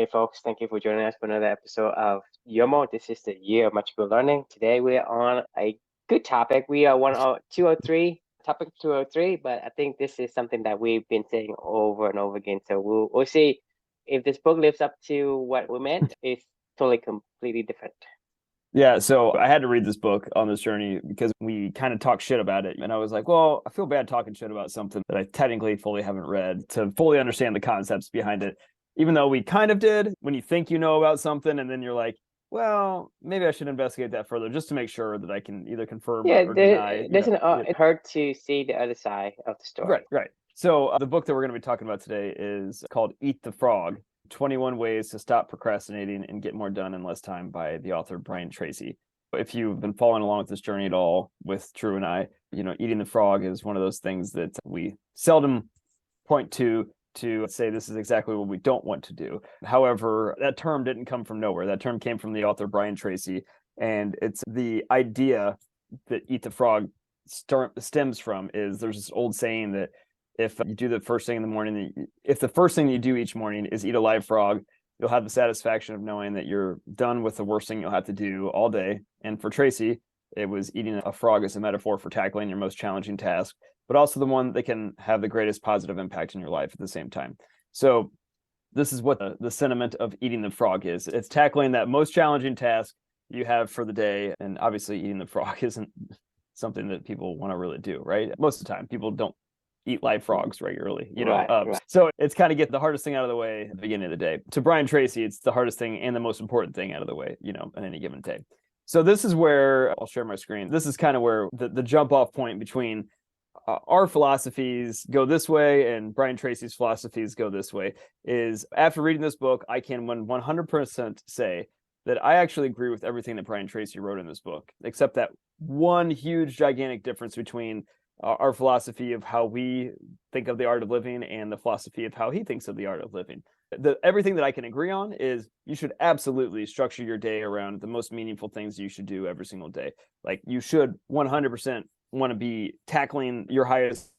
Hey folks, thank you for joining us for another episode of YOML. This is the year of magical learning. Today we are on a good topic. We are 203, topic 203, but I think this is something that we've been saying over and over again. So we'll see if this book lives up to what we meant. It's totally completely different. Yeah, so I had to read this book on this journey because we kind of talk shit about it. And I was like, well, I feel bad talking shit about something that I technically fully haven't read to fully understand the concepts behind it. Even though we kind of did, when you think you know about something and then you're like, well, maybe I should investigate that further just to make sure that I can either confirm Yeah, or deny. it doesn't hurt to see the other side of the story. Right. So the book that we're going to be talking about today is called Eat the Frog, 21 Ways to Stop Procrastinating and Get More Done in Less Time by the author Brian Tracy. If you've been following along with this journey at all with Drew and I, eating the frog is one of those things that we seldom point to say this is exactly what we don't want to do. However, that term didn't come from nowhere. That term came from the author Brian Tracy, and it's the idea that Eat the Frog stems from is there's this old saying that if you do the first thing in the morning, if the first thing you do each morning is eat a live frog, you'll have the satisfaction of knowing that you're done with the worst thing you'll have to do all day. And for Tracy, it was eating a frog as a metaphor for tackling your most challenging task, but also the one that can have the greatest positive impact in your life at the same time. So this is what the sentiment of eating the frog is. It's tackling that most challenging task you have for the day. And obviously eating the frog isn't something that people want to really do, right? Most of the time, people don't eat live frogs regularly, Right. So it's kind of get the hardest thing out of the way at the beginning of the day. To Brian Tracy, it's the hardest thing and the most important thing out of the way, on any given day. So this is where I'll share my screen. This is kind of where the jump off point between our philosophies go this way and Brian Tracy's philosophies go this way is after reading this book, I can 100% say that I actually agree with everything that Brian Tracy wrote in this book, except that one huge gigantic difference between our philosophy of how we think of the art of living and the philosophy of how he thinks of the art of living. Everything that I can agree on is you should absolutely structure your day around the most meaningful things you should do every single day. Like you should 100% want to be tackling your highest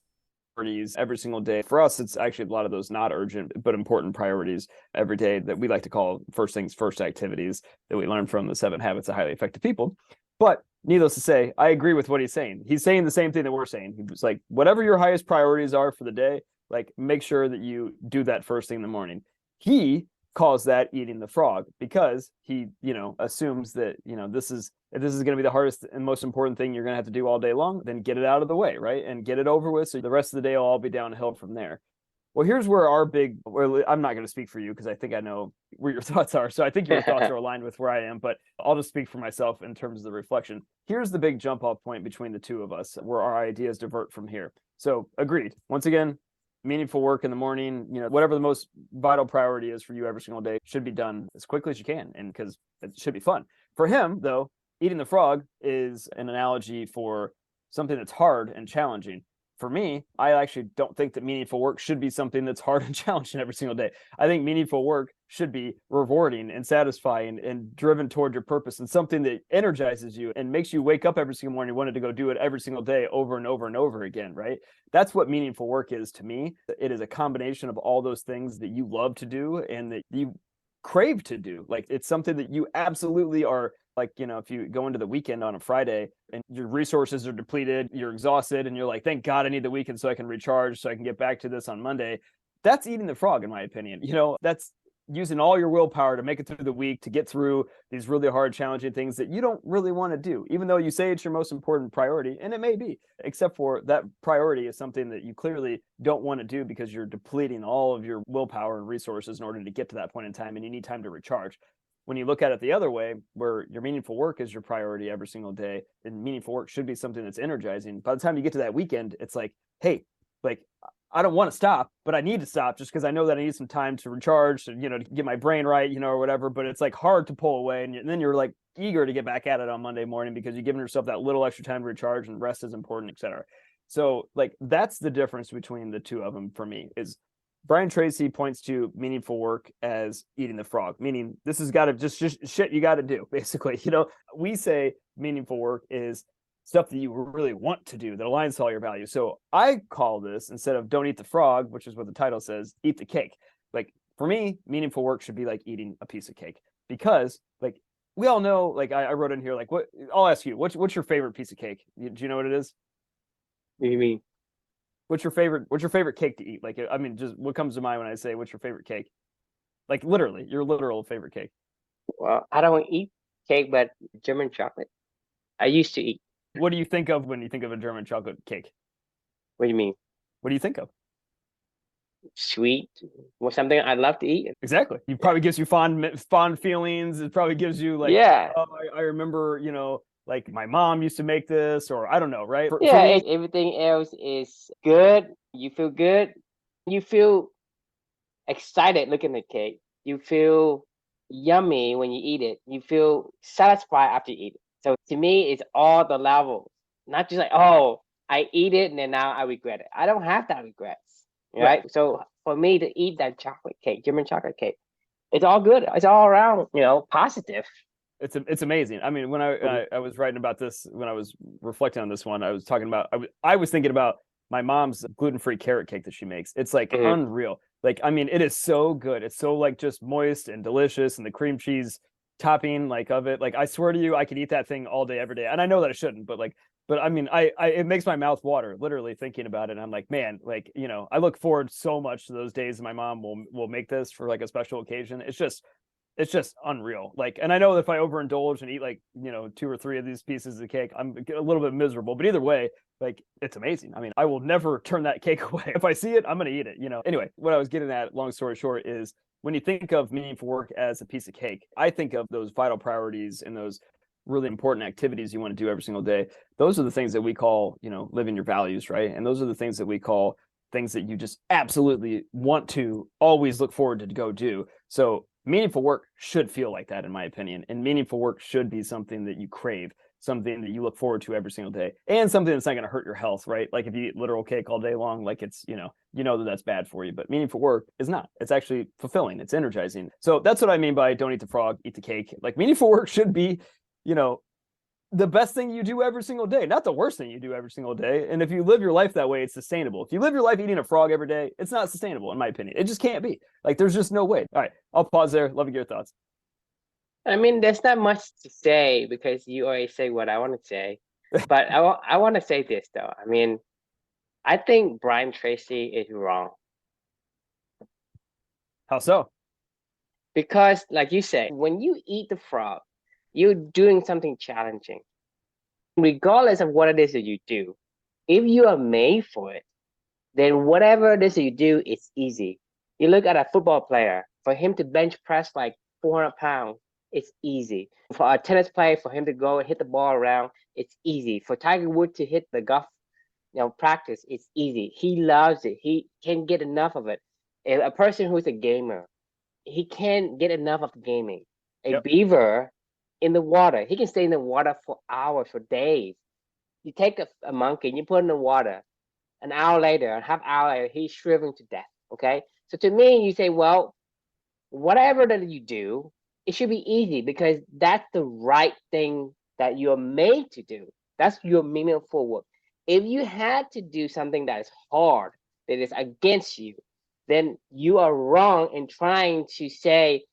priorities every single day. For us, it's actually a lot of those not urgent but important priorities every day that we like to call first things first activities that we learn from the 7 Habits of Highly Effective People. But needless to say, I agree with what he's saying. He's saying the same thing that we're saying. He was like, whatever your highest priorities are for the day, like make sure that you do that first thing in the morning. He calls that eating the frog because he, assumes that, if this is going to be the hardest and most important thing you're going to have to do all day long, then get it out of the way, right? And get it over with. So the rest of the day will all be downhill from there. Well, here's where I'm not going to speak for you because I think I know where your thoughts are. So I think your thoughts are aligned with where I am, but I'll just speak for myself in terms of the reflection. Here's the big jump off point between the two of us where our ideas divert from here. So agreed. Once again, meaningful work in the morning, whatever the most vital priority is for you every single day should be done as quickly as you can. And because it should be fun. For him, though, eating the frog is an analogy for something that's hard and challenging. For me, I actually don't think that meaningful work should be something that's hard and challenging every single day. I think meaningful work should be rewarding and satisfying and driven toward your purpose and something that energizes you and makes you wake up every single morning wanting to go do it every single day over and over and over again, right? That's what meaningful work is to me. It is a combination of all those things that you love to do and that you crave to do. Like it's something that you absolutely are like, if you go into the weekend on a Friday and your resources are depleted, you're exhausted and you're like, thank God I need the weekend so I can recharge, so I can get back to this on Monday. That's eating the frog, in my opinion. That's using all your willpower to make it through the week, to get through these really hard, challenging things that you don't really want to do, even though you say it's your most important priority, and it may be, except for that priority is something that you clearly don't want to do because you're depleting all of your willpower and resources in order to get to that point in time, and you need time to recharge. When you look at it the other way, where your meaningful work is your priority every single day, and meaningful work should be something that's energizing, by the time you get to that weekend, it's like, hey, like, I don't want to stop, but I need to stop just because I know that I need some time to recharge, to get my brain right, or whatever. But it's like hard to pull away. And then you're like eager to get back at it on Monday morning because you've given yourself that little extra time to recharge and rest is important, et cetera. So like that's the difference between the two of them for me is Brian Tracy points to meaningful work as eating the frog, meaning this has got to just shit you got to do, basically. We say meaningful work is stuff that you really want to do that aligns to all your values. So I call this, instead of don't eat the frog, which is what the title says, eat the cake. Like For me, meaningful work should be like eating a piece of cake, because like we all know, like I wrote in here, like what I'll ask you, what's your favorite piece of cake? Do you know what it is? What do you mean? What's your favorite cake to eat? Like, I mean, just what comes to mind when I say what's your favorite cake? Like literally, your literal favorite cake. Well, I don't eat cake, but German chocolate. I used to eat. What do you think of when you think of a German chocolate cake? What do you mean? What do you think of? Sweet or something I love to eat. Exactly. It probably gives you fond feelings. It probably gives you like, Yeah. oh, I remember, like my mom used to make this, or I don't know, right? For Yeah, me, everything else is good. You feel good. You feel excited looking at cake. You feel yummy when you eat it. You feel satisfied after you eat it. So to me, it's all the levels, not just like, oh, I eat it and then now I regret it. I don't have that regrets, right. right? So for me to eat that chocolate cake, German chocolate cake, it's all good. It's all around, positive. It's amazing. I mean, when I was writing about this, when I was reflecting on this one, I was talking about I was thinking about my mom's gluten-free carrot cake that she makes. It's like Mhm. unreal. Like, I mean, it is so good. It's so like just moist and delicious, and the cream cheese topping like of it. Like, I swear to you, I could eat that thing all day, every day. And I know that I shouldn't, but I mean, I it makes my mouth water literally thinking about it. And I'm like, man, like, I look forward so much to those days my mom will make this for like a special occasion. It's just unreal. Like, and I know if I overindulge and eat like, 2 or 3 of these pieces of cake, I'm a little bit miserable. But either way, like, it's amazing. I mean, I will never turn that cake away. If I see it, I'm going to eat it, Anyway, what I was getting at, long story short, is when you think of meaningful work as a piece of cake, I think of those vital priorities and those really important activities you want to do every single day. Those are the things that we call, living your values, right? And those are the things that we call things that you just absolutely want to always look forward to go do. So meaningful work should feel like that, in my opinion. And meaningful work should be something that you crave, something that you look forward to every single day, and something that's not going to hurt your health, right? Like if you eat literal cake all day long, like it's, that that's bad for you. But meaningful work is not. It's actually fulfilling. It's energizing. So that's what I mean by don't eat the frog, eat the cake. Like meaningful work should be, the best thing you do every single day, not the worst thing you do every single day. And if you live your life that way, it's sustainable. If you live your life eating a frog every day, it's not sustainable, in my opinion. It just can't be. Like, there's just no way. All right, I'll pause there. Love to get your thoughts. I mean, there's not much to say because you always say what I want to say. But I want to say this, though. I mean, I think Brian Tracy is wrong. How so? Because, like you say, when you eat the frog, you're doing something challenging. Regardless of what it is that you do, if you are made for it, then whatever it is that you do, it's easy. You look at a football player, for him to bench press like 400 pounds, it's easy. For a tennis player, for him to go and hit the ball around, it's easy. For Tiger Woods to hit the golf, practice, it's easy. He loves it. He can't get enough of it. A person who's a gamer, he can't get enough of gaming. A Yep. beaver in the water, he can stay in the water for hours, for days. You take a monkey and you put it in the water, an hour later, a half hour later, he's shriveling to death. Okay. So to me, you say, well, whatever that you do, it should be easy because that's the right thing that you're made to do. That's your meaningful work. If you had to do something that is hard, that is against you, then you are wrong in trying to say,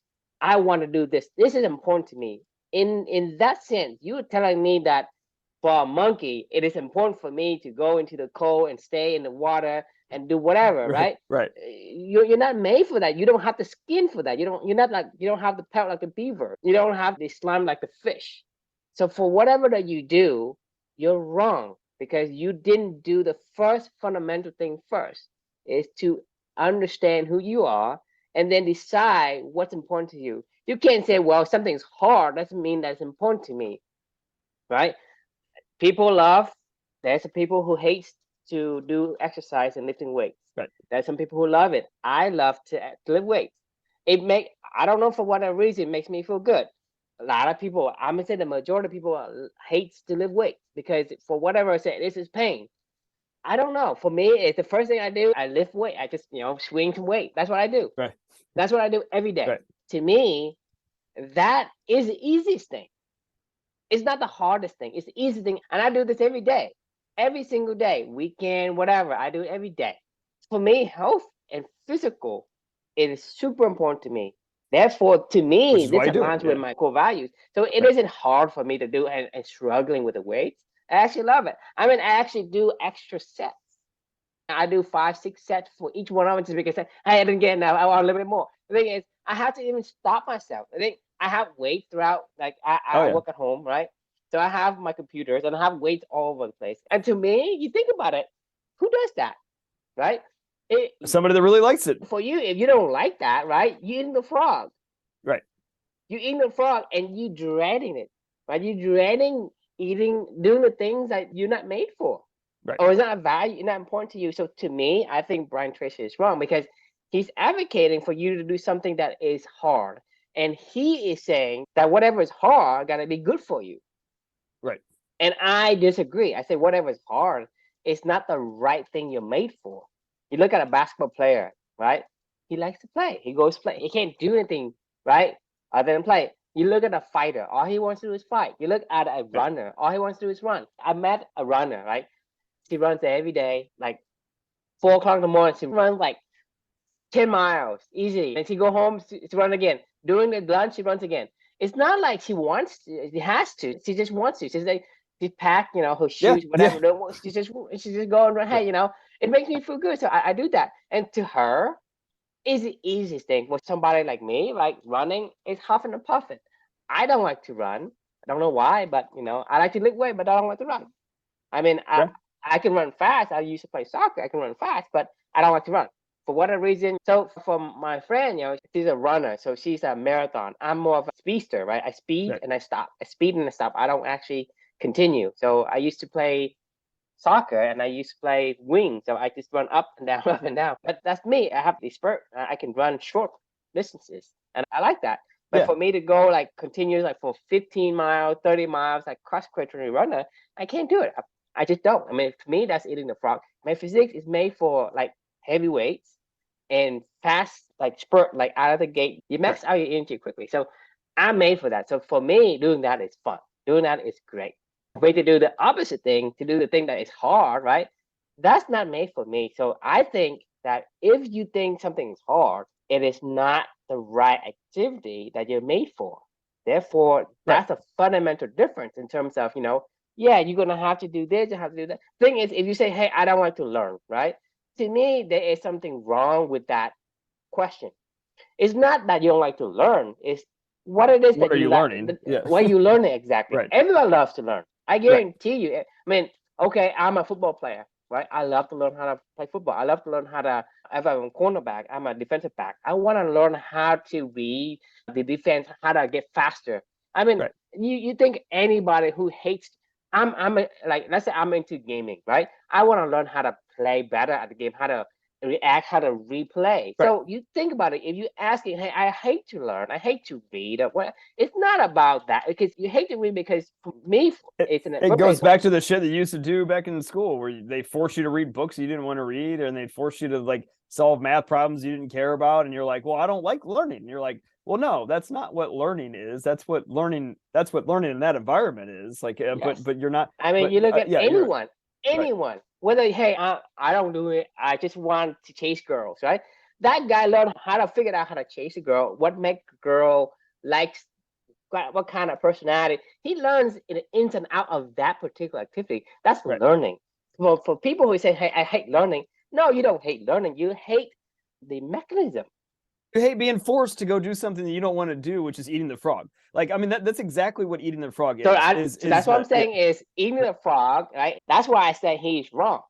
I want to do this. This is important to me. In that sense, you're telling me that for a monkey, it is important for me to go into the cold and stay in the water and do whatever, right? Right. You're not made for that. You don't have the skin for that. You don't have the pelt like the beaver. You don't have the slime like the fish. So for whatever that you do, you're wrong because you didn't do the first fundamental thing first, is to understand who you are and then decide what's important to you. You can't say, well, something's hard, doesn't mean that's important to me, right? People love, there's some people who hate to do exercise and lifting weights. Right. There's some people who love it. I love to lift weights. I don't know for what reason, it makes me feel good. A lot of people, I'm gonna say the majority of people hates to lift weights because for whatever I say, this is pain. I don't know. For me, it's the first thing I do. I lift weight. I just, swing some weight. That's what I do. Right. That's what I do every day. Right. To me, that is the easiest thing. It's not the hardest thing. It's the easiest thing. And I do this every day, every single day, weekend, whatever. I do it every day. For me, health and physical it is super important to me. Therefore, to me, Which is this why you do it. aligns Yeah. with my core values. So it Right. isn't hard for me to do and struggling with the weights. I actually love it. I mean, I actually do extra sets. I do 5, 6 sets for each one of them just because, hey, I didn't get enough. I want a little bit more. The thing is, I have to even stop myself. I think I have weights throughout. Like Oh, I yeah. work at home, right? So I have my computers and I have weights all over the place. And to me, you think about it, who does that, right? Somebody that really likes it. For you, if you don't like that, right, you eating the frog. Right. You eating the frog and you dreading it, right? You dreading eating, doing the things that you're not made for. Right. Or it's not a value, not important to you. So to me, I think Brian Tracy is wrong because he's advocating for you to do something that is hard. And he is saying that whatever is hard gotta be good for you. Right. And I disagree. I say whatever is hard, it's not the right thing you're made for. You look at a basketball player, right? He likes to play. He goes play. He can't do anything, right? Other than play. You look at a fighter, all he wants to do is fight. You look at a runner, all he wants to do is run. I met a runner, right? She runs every day, like 4 o'clock in the morning. She runs like 10 miles easily. And she go home, she run again. During the lunch, she runs again. It's not like she wants to, she has to. She just wants to. She's like, she packed, her Yeah. shoes, whatever. Yeah. She just go and run. Yeah. Hey, it makes me feel good. So I do that. And to her, is the easiest thing. For somebody like me, like running is huffing and puffing. I don't like to run. I don't know why, but I like to lift weight, but I don't like to run. I mean, Yeah. I can run fast. I used to play soccer. I can run fast, but I don't like to run for whatever reason. So for my friend, she's a runner, so she's a marathon. I'm more of a speedster, right? I speed Right. and I stop. I speed and I stop. I don't actually continue. So I used to play soccer and I used to play wing. So I just run up and down, up and down. But that's me. I have the spurt. I can run short distances, and I like that. But Yeah. for me to go like continuous, like for 15 miles, 30 miles, like cross country runner, I can't do it. I just don't. I mean, to me, that's eating the frog. My physique is made for like heavy weights and fast, like spurt, like out of the gate. You max out your energy quickly. So I'm made for that. So for me, doing that is fun. Doing that is great. Way to do the opposite thing, to do the thing that is hard, right? That's not made for me. So I think that if you think something is hard, it is not the right activity that you're made for. Therefore, Right. that's a fundamental difference in terms of, yeah, you're gonna have to do this, you have to do that. Thing is, if you say, hey, I don't want to learn, right? To me, there is something wrong with that question. It's not that you don't like to learn, it's what it is What that are you you like, learning? Yeah. what you learning exactly. Right. Everyone loves to learn. I Right. guarantee you. I mean, okay, I'm a football player, right? I love to learn how to play football. I love to learn how to, if I'm a cornerback, I'm a defensive back. I want to learn how to read the defense, how to get faster. I mean, Right. you think anybody who hates, like, let's say I'm into gaming, right? I want to learn how to play better at the game, how to react, how to replay. Right. So you think about it. If you asking, hey, I hate to learn, I hate to read, or what? It's not about that because you hate to read because for me, it's an. It goes back to the shit that you used to do back in school where they force you to read books you didn't want to read, and they'd force you to like solve math problems you didn't care about, and you're like, well, I don't like learning. And you're like, well, no, that's not what learning is. That's what learning in that environment is. Like, Yes. but you're not. I mean, But you look at yeah, you're right. anyone, whether, hey, I don't do it, I just want to chase girls, right? That guy learned how to figure out how to chase a girl, what make a girl likes, what kind of personality. He learns in ins and out of that particular activity. That's Right. learning. For people who say, hey, I hate learning, no, you don't hate learning. You hate the mechanism. You hate being forced to go do something that you don't want to do, which is eating the frog. Like, I mean, that's exactly what eating the frog is. So that's what I'm saying is eating the frog, right? That's why I say he's wrong.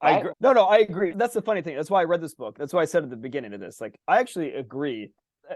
I agree. No, I agree. That's the funny thing. That's why I read this book. That's why I said at the beginning of this, like, I actually agree.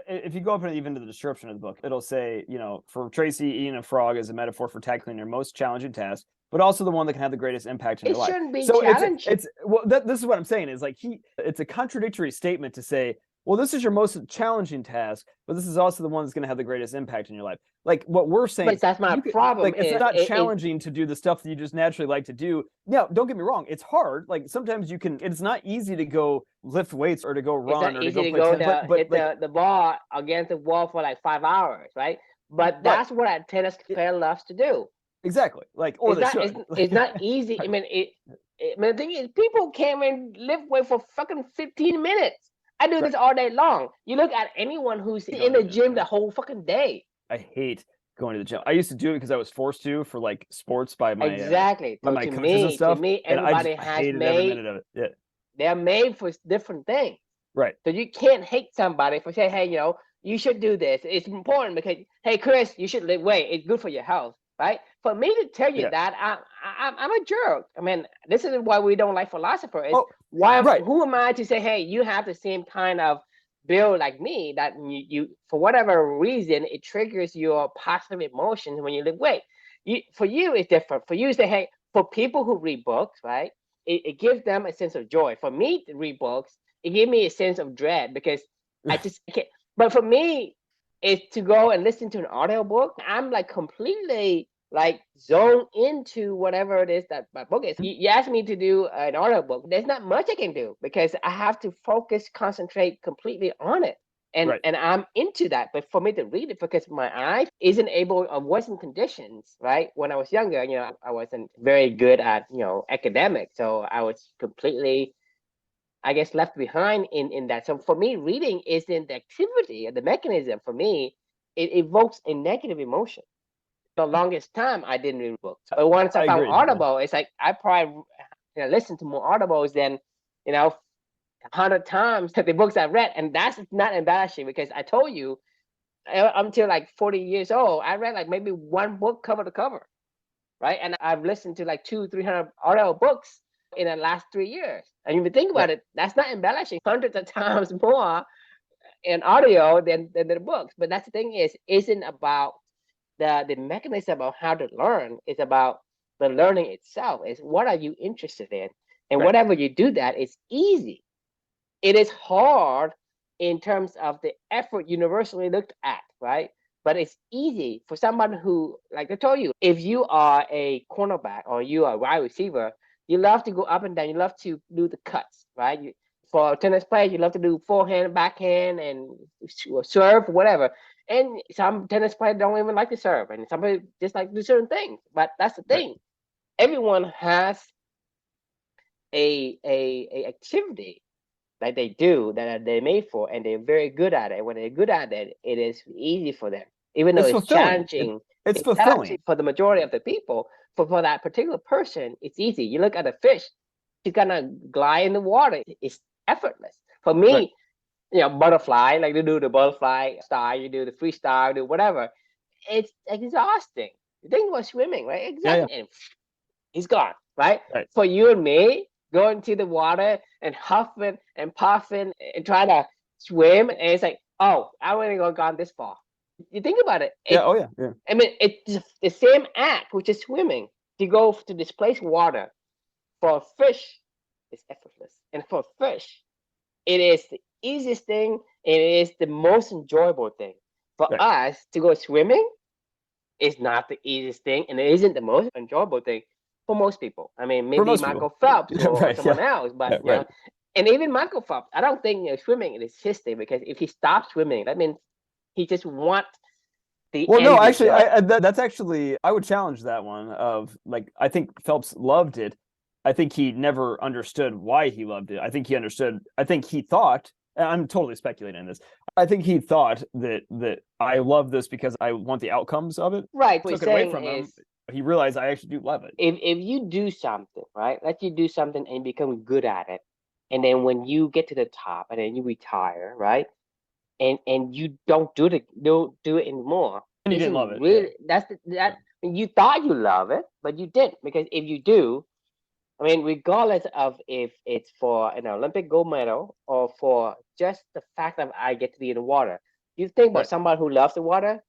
If you go up and even to the description of the book, it'll say, for Tracy, eating a frog is a metaphor for tackling your most challenging task, but also the one that can have the greatest impact in your life. It shouldn't be so challenging. This is what I'm saying is like it's a contradictory statement to say, well, this is your most challenging task, but this is also the one that's going to have the greatest impact in your life. Like what we're saying, but that's my problem. Like, it's not challenging to do the stuff that you just naturally like to do. Now, don't get me wrong; it's hard. Like sometimes you can. It's not easy to go lift weights or to go run or to go play tennis. But hit the ball against the wall for like 5 hours, right? But that's what a tennis player loves to do. Exactly. Like, or it's not easy. I mean, the thing is, people can't even lift weight for fucking 15 minutes. I do this all day long. You look at anyone who's in the gym the whole fucking day. I hate going to the gym. I used to do it because I was forced to for like sports by my Exactly. by So my to coaches and me, stuff. And everybody I has hated every minute of it. Yeah. They're made for different things. Right. So you can't hate somebody for saying, hey, you should do this. It's important because, hey, Chris, you should lift weight. It's good for your health, right? For me to tell you that, I'm a jerk. I mean, this is why we don't like philosophers. Who am I to say, hey, you have the same kind of build like me, that you for whatever reason, it triggers your positive emotions when you lift weight. For you, it's different. For you, say, hey, for people who read books, right? It gives them a sense of joy. For me to read books, it gave me a sense of dread because I just can't. But for me, it's to go and listen to an audiobook. I'm like completely like zoned into whatever it is that my book is. You asked me to do an audiobook. There's not much I can do because I have to focus, concentrate completely on it. And I'm into that. But for me to read it, because my eye isn't able, or wasn't conditions, right? When I was younger, I wasn't very good at, academics. So I was completely, I guess, left behind in that. So for me, reading isn't the activity or the mechanism. For me, it evokes a negative emotion. The longest time I didn't read books. But once I found Audible, it's like I probably listened to more Audibles than, 100 times the books I've read. And that's not embarrassing because I told you, until like 40 years old, I read like maybe one book cover to cover, right? And I've listened to like 200-300 audio books in the last 3 years. And if you think about it, that's not embellishing. Hundreds of times more in audio than the books. But that's the thing isn't about the mechanism of how to learn. It's about the learning itself. Is what are you interested in? And whatever you do, that is easy. It is hard in terms of the effort universally looked at, right? But it's easy for someone who, like I told you, if you are a cornerback or you are a wide receiver, you love to go up and down. You love to do the cuts, right? For tennis players, you love to do forehand, backhand, and serve, whatever. And some tennis players don't even like to serve, and some people just like to do certain things. But that's the thing. Everyone has a activity that they do that they're made for, and they're very good at it. When they're good at it, it is easy for them, even though it's challenging. It's fulfilling for the majority of the people. For that particular person, it's easy. You look at a fish; she's gonna glide in the water. It's effortless. For me, butterfly, like you do the butterfly style, you do the freestyle, you do whatever. It's exhausting. You think about swimming, right? Exactly. And he's gone, right? For you and me, going to the water and huffing and puffing and trying to swim, and it's like, oh, I wouldn't have gone this far. You think about it. I mean, it's the same act, which is swimming. To go to displace water, for a fish, it's effortless. And for a fish, it is the easiest thing, and it is the most enjoyable thing. For us to go swimming is not the easiest thing, and it isn't the most enjoyable thing for most people. I mean, maybe Michael Phelps or someone else, but and even Michael Phelps, I don't think swimming is his thing, because if he stops swimming, that means he just wants the. Well, no, actually, that's actually, I would challenge that one. Of like, I think Phelps loved it. I think he never understood why he loved it. I think he understood. I think he thought. I'm totally speculating on this. I think he thought that I love this because I want the outcomes of it. Right. Took it away from him. He realized I actually do love it. If you do something, right? Let you do something and become good at it, and then when you get to the top and then you retire, right? And you don't do it anymore. And you didn't love it. Really, you thought you love it, but you didn't, because if you do, I mean, regardless of if it's for an Olympic gold medal or for just the fact that I get to be in the water, you think about somebody who loves the water,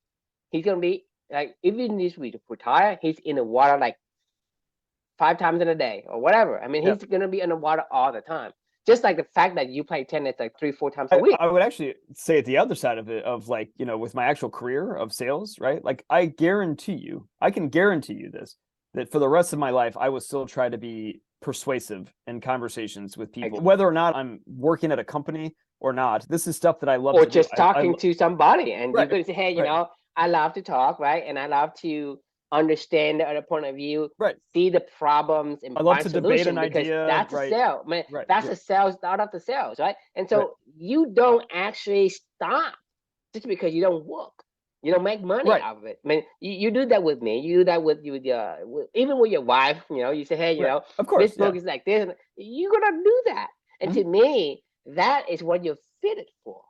he's gonna be like, even if we retire, he's in the water like 5 times in a day or whatever. I mean, he's gonna be in the water all the time. Just like the fact that you play tennis like 3-4 times a week. I would actually say at the other side of it, of like, with my actual career of sales, right? Like, I can guarantee you this, that for the rest of my life, I will still try to be persuasive in conversations with people, whether or not I'm working at a company or not. This is stuff that I love. Or just talking to somebody, and you could say, hey, I love to talk, right? And I love to understand the other point of view, Right. see the problems, and I love find to debate an solution, because idea. that's a Right. sale. Man, Right. that's a sales out of the sales, right? And so Right. you don't actually stop just because you don't work. You don't make money Right. out of it. I mean, you do that with me. You do that with even with your wife. You say, hey, Right. Of this course. Yeah. book is like this. You're gonna do that. And to Mhm. me, that is what you're fitted for.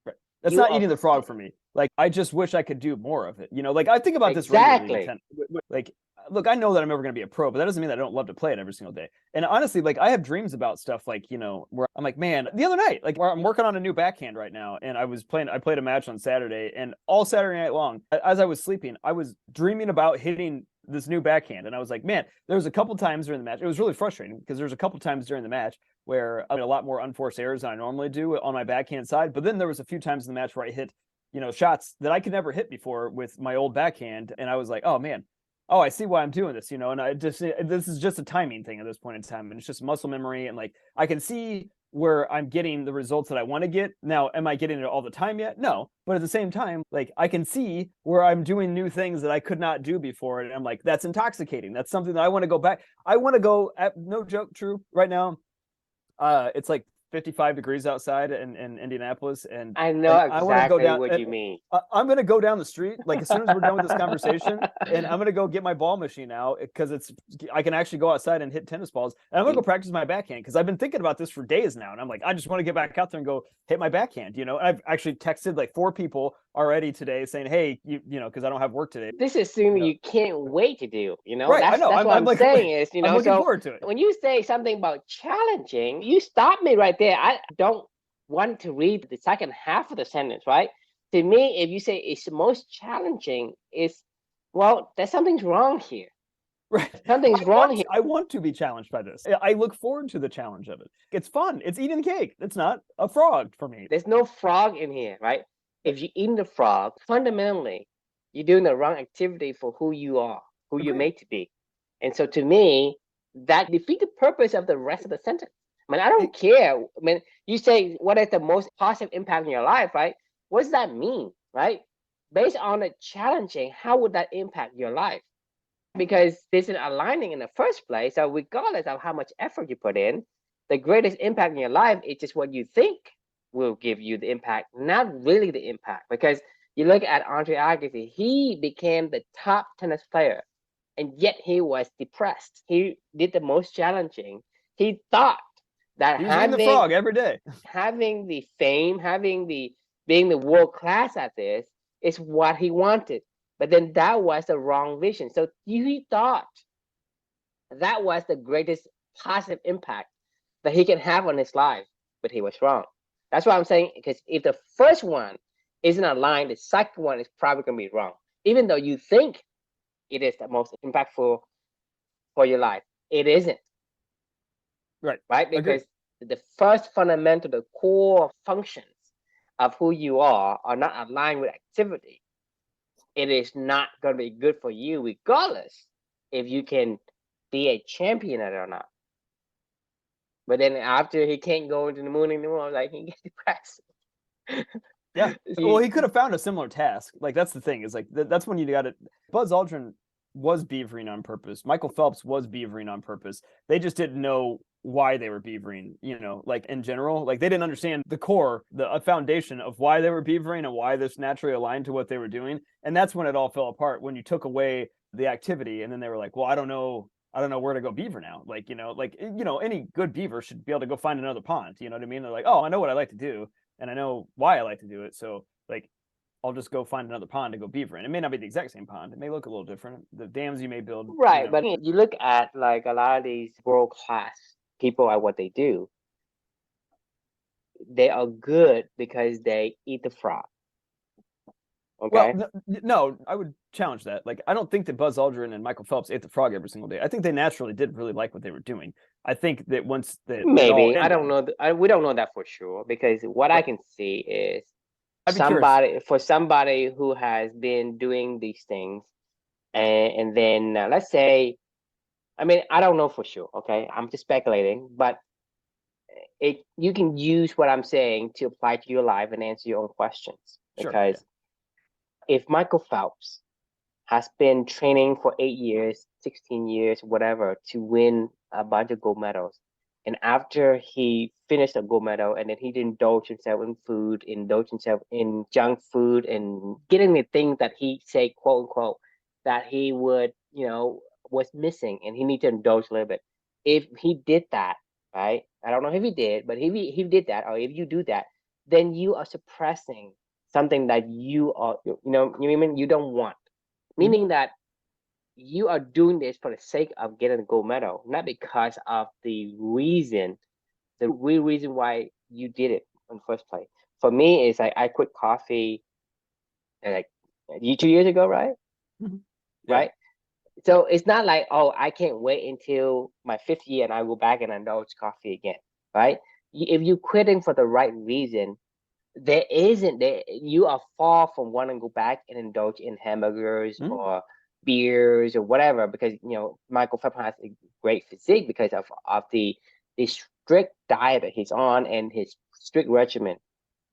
Right. That's You not are eating the frog fit- for me. Like, I just wish I could do more of it. Like, I think about this regularly. exactly. Like, look, I know that I'm never going to be a pro, but that doesn't mean that I don't love to play it every single day. And honestly, like, I have dreams about stuff like, where I'm like, man, the other night, like, where I'm working on a new backhand right now, and I played a match on Saturday, and all Saturday night long, as I was sleeping, I was dreaming about hitting this new backhand. And I was like, man, there was a couple times during the match. It was really frustrating because there's a couple times during the match where I made a lot more unforced errors than I normally do on my backhand side. But then there was a few times in the match where I hit, shots that I could never hit before with my old backhand. And I was like, oh man, oh, I see why I'm doing this, and this is just a timing thing at this point in time. And it's just muscle memory. And like, I can see where I'm getting the results that I want to get. Now, am I getting it all the time yet? No. But at the same time, like, I can see where I'm doing new things that I could not do before. And I'm like, that's intoxicating. That's something that I want to go back. I want to go at, no joke, true, right now. It's like 55 degrees outside in Indianapolis, and I know like, I want to go exactly down. what you mean. I'm going to go down the street like as soon as we're done with this conversation, and I'm going to go get my ball machine out because I can actually go outside and hit tennis balls, and I'm going to go practice my backhand because I've been thinking about this for days now, and I'm like, I just want to get back out there and go hit my backhand. And I've actually texted like 4 people already today saying, hey, because I don't have work today. This is assuming you can't wait to do. Right? I know. That's what I'm I'm like, saying is, I'm looking so forward to it. when you say something about challenging, you stop me right there. I don't want to read the second half of the sentence, right? To me, if you say it's the most challenging, well, there's something's wrong here. Right. Something's wrong here. I want to be challenged by this. I look forward to the challenge of it. It's fun. It's eating cake. It's not a frog for me. There's no frog in here, right? If you eat the frog, fundamentally, you're doing the wrong activity for who you are, who you're made to be. And so to me, that defeats the purpose of the rest of the sentence. I mean, I don't care. I mean, you say, what is the most positive impact in your life, right? What does that mean, right? Based on the challenging, how would that impact your life? Because there's an aligning in the first place. So regardless of how much effort you put in, the greatest impact in your life is just what you think will give you the impact, not really the impact. Because you look at Andre Agassi, he became the top tennis player, and yet he was depressed. He did the most challenging. He thought that he was eating the frog every day. Having the fame, being the world class at this is what he wanted. But then that was the wrong vision. So he thought that was the greatest positive impact that he can have on his life, but he was wrong. That's what I'm saying, because if the first one isn't aligned, the second one is probably going to be wrong. Even though you think it is the most impactful for your life, it isn't. Right? Because the first fundamental, the core functions of who you are not aligned with activity. It is not going to be good for you, regardless if you can be a champion at it or not. But then after he can't go into the moon anymore, like, he gets depressed. Yeah. Well, he could have found a similar task. Like, that's the thing, is like, that's when you got it. Buzz Aldrin was beavering on purpose. Michael Phelps was beavering on purpose. They just didn't know why they were beavering, like, in general. Like, they didn't understand the core, the foundation of why they were beavering and why this naturally aligned to what they were doing. And that's when it all fell apart, when you took away the activity. And then they were like, well, I don't know where to go beaver now. Like, any good beaver should be able to go find another pond. You know what I mean? They're like, oh, I know what I like to do, and I know why I like to do it. So, like, I'll just go find another pond to go beaver in. It may not be the exact same pond. It may look a little different. The dams you may build. Right. But you look at, like, a lot of these world-class people at what they do, they are good because they eat the frog. Okay. Well, no, I would challenge that. Like, I don't think that Buzz Aldrin and Michael Phelps ate the frog every single day. I think they naturally did really like what they were doing. I think that once that maybe, I don't know. We don't know that for sure, because what I can see is somebody who has been doing these things, and then let's say, I mean, I don't know for sure. Okay, I'm just speculating, but you can use what I'm saying to apply to your life and answer your own questions. Because if Michael Phelps has been training for 8 years, 16 years, whatever, to win a bunch of gold medals. And after he finished a gold medal, and then he indulged himself in food, indulged himself in junk food, and getting the things that he say, quote unquote, that he would, was missing, and he needed to indulge a little bit. If he did that, right? I don't know if he did, but if he did that, or if you do that, then you are suppressing something that you are, you don't want. Meaning that you are doing this for the sake of getting a gold medal, not because of the real reason why you did it in the first place. For me, it's like I quit coffee like 2 years ago, right? Yeah. Right. So it's not like, oh, I can't wait until my 5th year and I go back and indulge coffee again, right? If you're quitting for the right reason, you are far from wanting to go back and indulge in hamburgers or beers or whatever, because Michael Phelps has a great physique because of the strict diet that he's on and his strict regimen.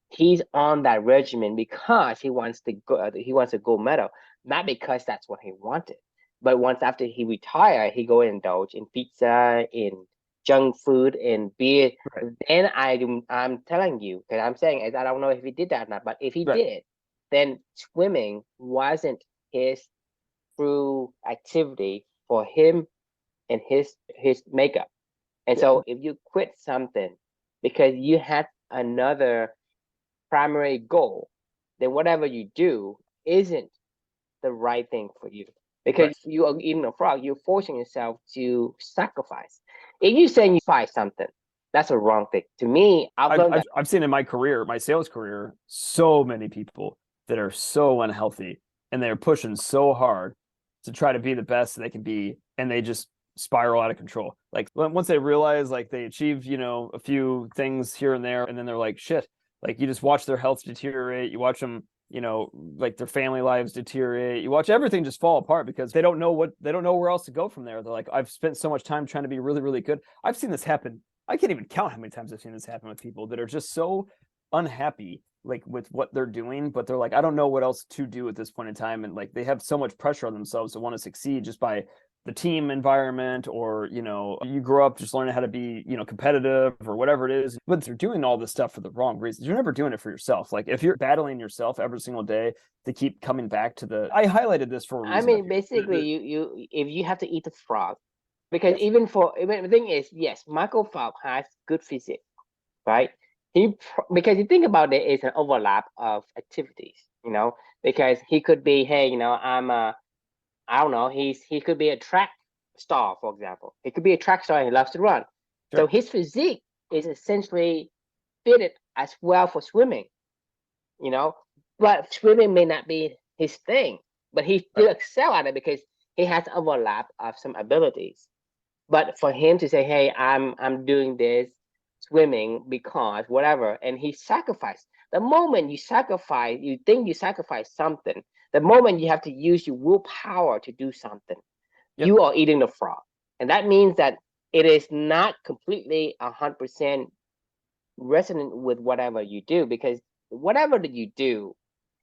He's on that regimen because he wants a gold medal, not because that's what he wanted. But once after he retired, he go and indulge in pizza, in junk food, in beer. Right. Then I'm telling you, because I'm saying, I don't know if he did that or not, but if he did, then swimming wasn't his true activity for him and his makeup. And so if you quit something because you had another primary goal, then whatever you do isn't the right thing for you. Because you are eating a frog, you're forcing yourself to sacrifice. If you're saying you fight something, that's a wrong thing. To me, I've seen in my career, my sales career, so many people that are so unhealthy and they're pushing so hard to try to be the best they can be, and they just spiral out of control. Like once they realize like they achieve, a few things here and there, and then they're like, shit, like you just watch their health deteriorate, you watch them, like their family lives deteriorate, you watch everything just fall apart because they don't know where else to go from there. They're like, I've spent so much time trying to be really, really good. I've seen this happen. I can't even count how many times I've seen this happen with people that are just so unhappy like with what they're doing, but they're like, I don't know what else to do at this point in time. And like they have so much pressure on themselves to want to succeed just by the team environment, or you grow up just learning how to be competitive or whatever it is, but they're doing all this stuff for the wrong reasons. You're never doing it for yourself. Like if you're battling yourself every single day to keep coming back to I highlighted this for a reason. I mean, basically, you if you have to eat the frog, because the thing is, yes, Michael Phelps has good physique, right? Because you think about it, it's an overlap of activities, because he could be, hey, I don't know, he could be a track star, for example. He could be a track star and he loves to run. Sure. So his physique is essentially fitted as well for swimming, but swimming may not be his thing, but he still excel at it because he has overlap of some abilities. But for him to say, hey, I'm doing this swimming because whatever, and he sacrificed. The moment you sacrifice, you think you sacrifice something, the moment you have to use your willpower to do something, you are eating the frog. And that means that it is not completely 100% resonant with whatever you do, because whatever that you do,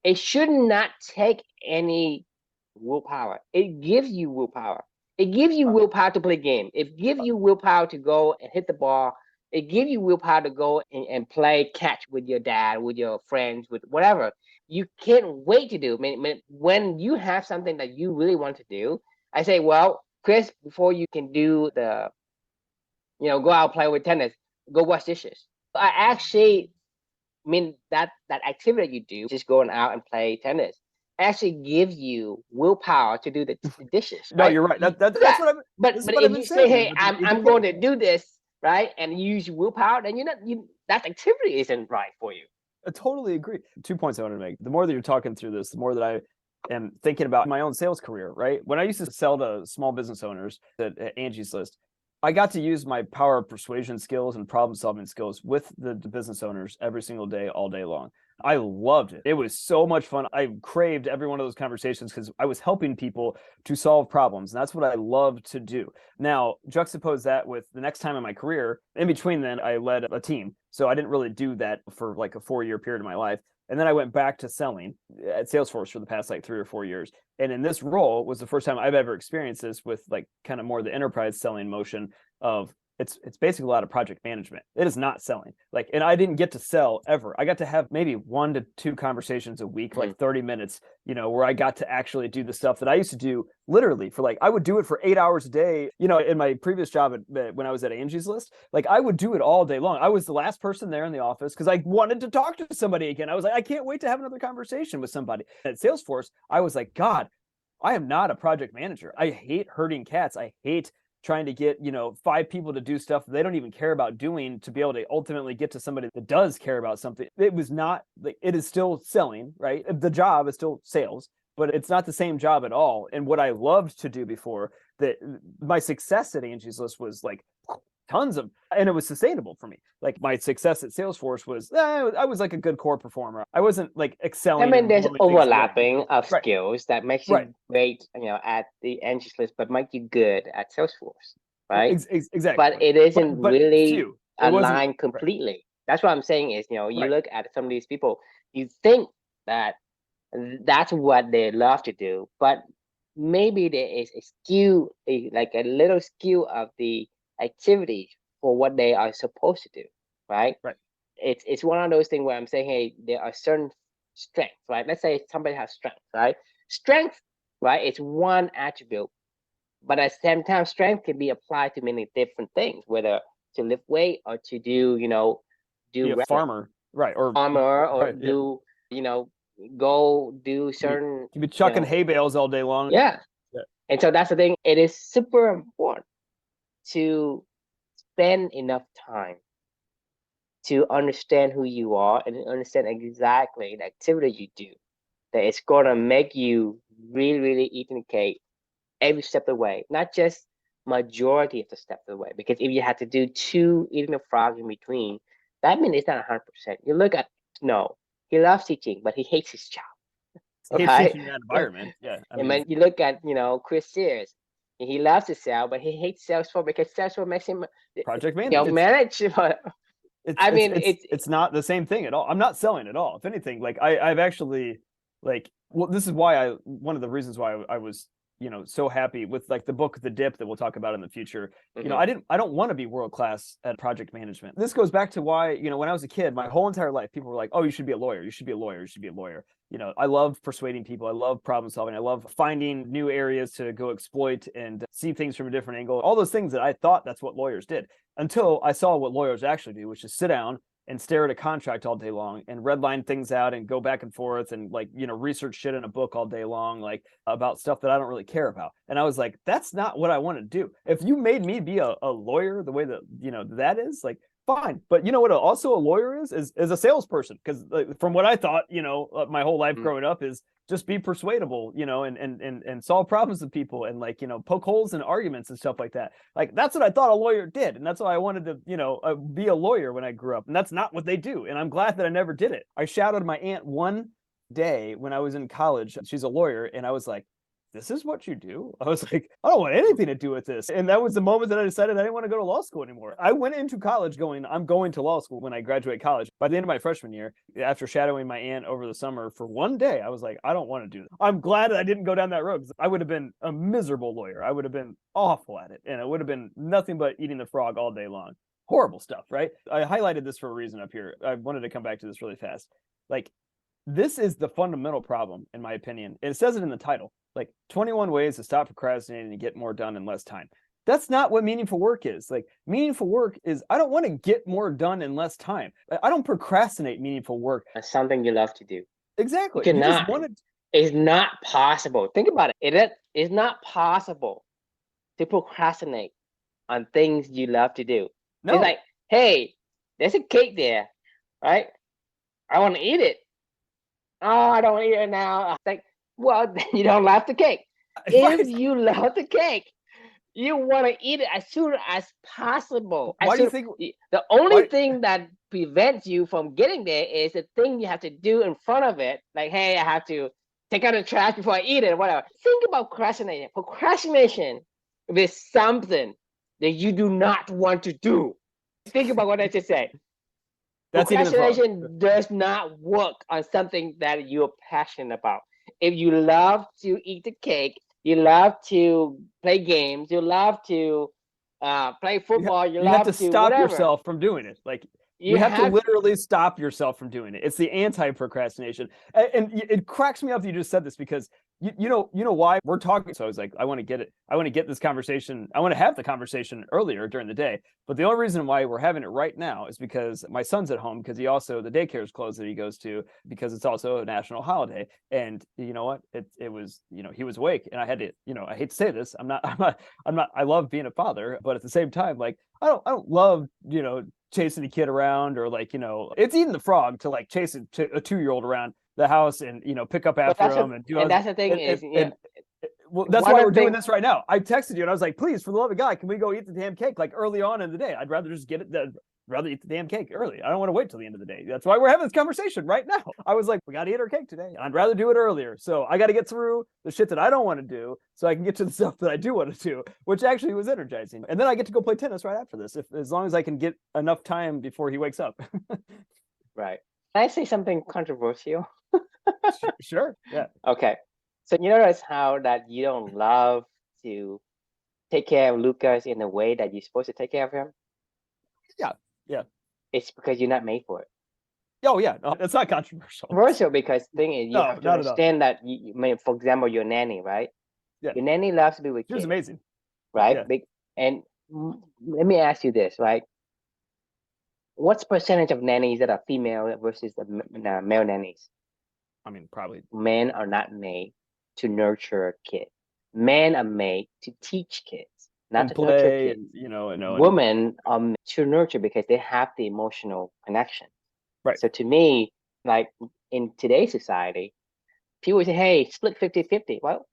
it should not take any willpower. It gives you willpower. It gives you willpower to play game. It gives you willpower to go and hit the ball. It gives you willpower to go and play catch with your dad, with your friends, with whatever. You can't wait to do. I mean, when you have something that you really want to do, I say, well, Chris, before you can do the, go out play with tennis, go wash dishes. I actually that activity you do, just going out and play tennis, actually gives you willpower to do the dishes. No, right? you're right. That's what I'm. But if you say, hey, I'm going to do this, right, and you use willpower, then that activity isn't right for you. I totally agree. 2 points I wanted to make. The more that you're talking through this, the more that I am thinking about my own sales career, right? When I used to sell to small business owners at Angie's List, I got to use my power of persuasion skills and problem solving skills with the business owners every single day, all day long. I loved it. It was so much fun. I craved every one of those conversations because I was helping people to solve problems. And that's what I love to do. Now, juxtapose that with the next time in my career. In between then, I led a team. So I didn't really do that for like a 4-year period of my life. And then I went back to selling at Salesforce for the past like 3 or 4 years. And in this role was the first time I've ever experienced this with like kind of more the enterprise selling motion of it's basically a lot of project management. It is not selling. Like, and I didn't get to sell ever. I got to have maybe 1 to 2 conversations a week, like 30 minutes, where I got to actually do the stuff that I used to do literally for like, I would do it for 8 hours a day. In my previous job when I was at Angie's List, like I would do it all day long. I was the last person there in the office because I wanted to talk to somebody again. I was like, I can't wait to have another conversation with somebody. At Salesforce, I was like, God, I am not a project manager. I hate herding cats. I hate trying to get 5 people to do stuff they don't even care about doing to be able to ultimately get to somebody that does care about something. It was not like, it is still selling, right? The job is still sales, but it's not the same job at all. And what I loved to do before, that my success at Angie's List was like tons of, and it was sustainable for me. Like my success at Salesforce was, I was like a good core performer. I wasn't like excelling. I mean, there's overlapping of right. skills that makes you great, at the Angie's List, but make you good at Salesforce, right? Exactly. But it isn't really aligned completely. Right. That's what I'm saying is, you right. look at some of these people, you think that that's what they love to do, but maybe there is a skew, like a little skew of the activity for what they are supposed to do, right? Right. It's one of those things where I'm saying, hey, there are certain strengths, right? Let's say somebody has strength, right? Strength, right? It's one attribute, but at the same time, strength can be applied to many different things, whether to lift weight or to do, be a farmer, right? Or farmer, or do, go do certain. You be chucking hay bales all day long. Yeah. And so that's the thing. It is super important to spend enough time to understand who you are and understand exactly the activity you do, that it's going to make you really, really eating the cake every step of the way, not just majority of the step of the way. Because if you had to do 2 eating the frog in between, that means it's not 100%. You look at Snow, he loves teaching, but he hates his job. He hates teaching that environment. Yeah. I mean, you look at, Chris Sears, he loves to sell, but he hates Salesforce because Salesforce makes him project manager. Manage. It's not the same thing at all. I'm not selling at all. If anything, like I've actually this is why one of the reasons why I was so happy with like the book The Dip that we'll talk about in the future. I don't want to be world class at project management. This goes back to why when I was a kid, my whole entire life people were like, oh, you should be a lawyer, you should be a lawyer, you should be a lawyer. I love persuading people, I love problem solving, I love finding new areas to go exploit and see things from a different angle, all those things that I thought that's what lawyers did, until I saw what lawyers actually do, which is sit down and stare at a contract all day long and redline things out and go back and forth and research shit in a book all day long, like about stuff that I don't really care about. And I was like, that's not what I want to do. If you made me be a lawyer the way that, that is, like, fine. But you know what also a lawyer is a salesperson. Because from what I thought, my whole life growing up is just be persuadable, and solve problems with people and poke holes in arguments and stuff like that. Like that's what I thought a lawyer did. And that's why I wanted to, be a lawyer when I grew up. And that's not what they do. And I'm glad that I never did it. I shadowed my aunt one day when I was in college. She's a lawyer. And I was like, this is what you do? I was like, I don't want anything to do with this. And that was the moment that I decided I didn't want to go to law school anymore. I went into college going, I'm going to law school when I graduate college. By the end of my freshman year, after shadowing my aunt over the summer for one day, I was like, I don't want to do this. I'm glad that I didn't go down that road, because I would have been a miserable lawyer. I would have been awful at it. And it would have been nothing but eating the frog all day long. Horrible stuff, right? I highlighted this for a reason up here. I wanted to come back to this really fast. Like, this is the fundamental problem, in my opinion. It says it in the title. Like 21 ways to stop procrastinating and get more done in less time. That's not what meaningful work is. Like meaningful work is, I don't want to get more done in less time. I don't procrastinate meaningful work. That's something you love to do. Exactly. You cannot. It's not possible. Think about it. It is not possible to procrastinate on things you love to do. No. It's like, hey, there's a cake there, right? I want to eat it. Oh, I don't want to eat it now. It's like, well, then you don't love the cake. If you love the cake, You want to eat it as soon as possible. Why do you think? The only Why, thing that prevents you from getting there is the thing you have to do in front of it. Like, hey, I have to take out the trash before I eat it, or whatever. Think about procrastination. Procrastination is something that you do not want to do. Think about what I just said. that's eating the frog. Procrastination does not work on something that you're passionate about. If you love to eat the cake, you love to play games, you love to play football, you You have to love to stop whatever. yourself from doing it. Like You you have to have literally stop yourself from doing it. It's the anti-procrastination, and it cracks me up that you just said this because you know why we're talking. So I was like, I want to get it. I want to get this conversation. I want to have the conversation earlier during the day. But the only reason why we're having it right now is because my son's at home because he also the daycare is closed that he goes to because it's also a national holiday. And you know what? It was he was awake, and I had to I hate to say this. I'm not. I love being a father, but at the same time, like I don't love chasing a kid around or like it's eating the frog to like chase a 2-year-old around the house and pick up after him and do and that's the thing is well, that's why we're doing this right now. I texted you and I was like, please, for the love of God, can we go eat the damn cake like early on in the day? I'd rather just get it rather eat the damn cake early. I don't want to wait till the end of the day. That's why we're having this conversation right now. I was like, we got to eat our cake today. I'd rather do it earlier. So I got to get through the shit that I don't want to do so I can get to the stuff that I do want to do, which actually was energizing. And then I get to go play tennis right after this, as long as I can get enough time before he wakes up. right. Can I say something controversial? Sure. Yeah. Okay. So you notice how that you don't love to take care of Lucas in the way that you're supposed to take care of him? Yeah. Yeah. It's because you're not made for it. Oh yeah, no, it's not controversial. Controversial because the thing is you have to not at all. understand that for example, your nanny, right? Yeah. Your nanny loves to be with She was kids, amazing. right? Yeah. And let me ask you this, right? What's percentage of nannies that are female versus the male nannies? I mean, probably. Men are not made to nurture kids. Men are made to teach kids, not to nurture kids. Women are made to nurture because they have the emotional connection. Right. So to me, like in today's society, people say, hey, split 50-50. Well,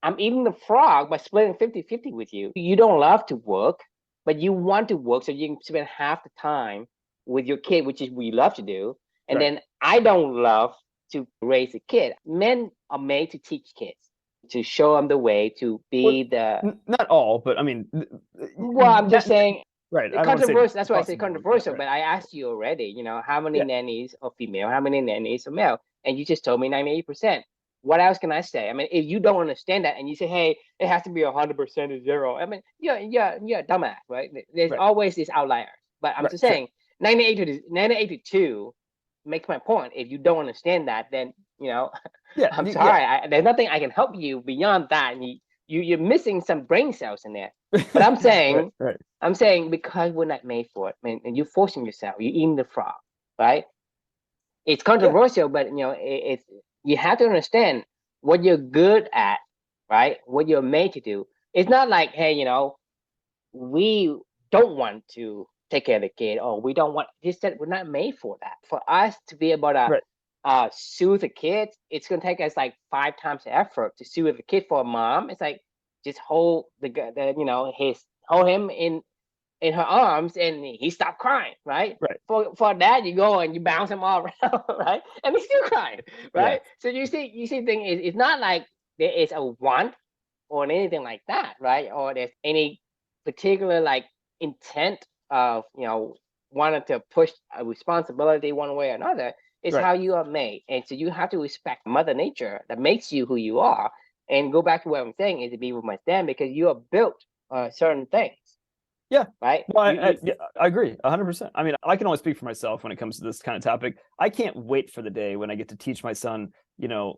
I'm eating the frog by splitting 50-50 with you. You don't love to work, but you want to work so you can spend half the time with your kid, which is what you love to do. And Right. then I don't love to raise a kid. Men are made to teach kids, to show them the way, to be not all, but I mean. Well, I'm just saying. Right. Controversial. That's why I say controversial. But I asked you already, how many nannies are female, how many nannies are male? And you just told me 98%. What else can I say? I mean, if you don't understand that and you say, hey, it has to be 100% or zero, I mean, you're a dumbass, right? There's always these outliers. But I'm just saying, 98 to 2 makes my point. If you don't understand that, then, I'm sorry. There's nothing I can help you beyond that. And you're missing some brain cells in there. But I'm saying, right. I'm saying because we're not made for it, and you're forcing yourself, you're eating the frog, right? It's controversial, but it's you have to understand what you're good at, right? What you're made to do. It's not like, hey, we don't want to take care of the kid, or we don't want this. That we're not made for that. For us to be able to soothe a kid, it's gonna take us like 5 times the effort to soothe a kid. For a mom, it's like just hold hold him in her arms and he stopped crying, right? For that, you go and you bounce him all around, right? And he's still crying, right? So you see thing is, it's not like there is a want or anything like that, right? Or there's any particular like intent of wanting to push a responsibility one way or another. It's how you are made, and so you have to respect Mother Nature that makes you who you are. And go back to what I'm saying is to be with my stand because you are built certain things. Yeah. Right. No, I agree 100%. I mean, I can only speak for myself when it comes to this kind of topic. I can't wait for the day when I get to teach my son,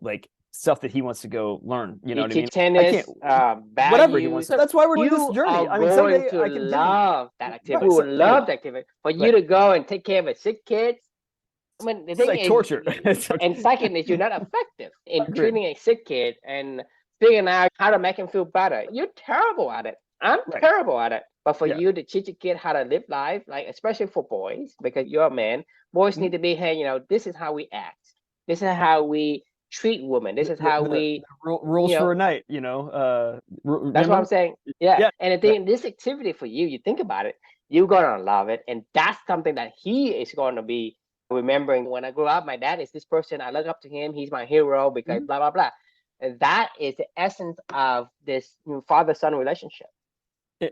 like stuff that he wants to go learn. You know what I mean? Tennis, whatever he wants. That's why we're doing this journey. I mean, someday I can love that activity. You would love that activity. For you to go and take care of a sick kid. I mean, the thing is torture. And second is you're not effective in treating a sick kid and figuring out how to make him feel better. You're terrible at it. I'm terrible at it. But for you to teach a kid how to live life, like especially for boys, because you're a man, boys need to be, hey, this is how we act. This is how we treat women. This is how we, rules you know, for a night, that's what I'm remember? saying. Yeah. Yeah. And the thing, this activity for you think about it, you're gonna love it. And that's something that he is gonna be remembering. When I grow up, my dad is this person. I look up to him. He's my hero because Mhm. blah blah blah. And that is the essence of this father-son relationship,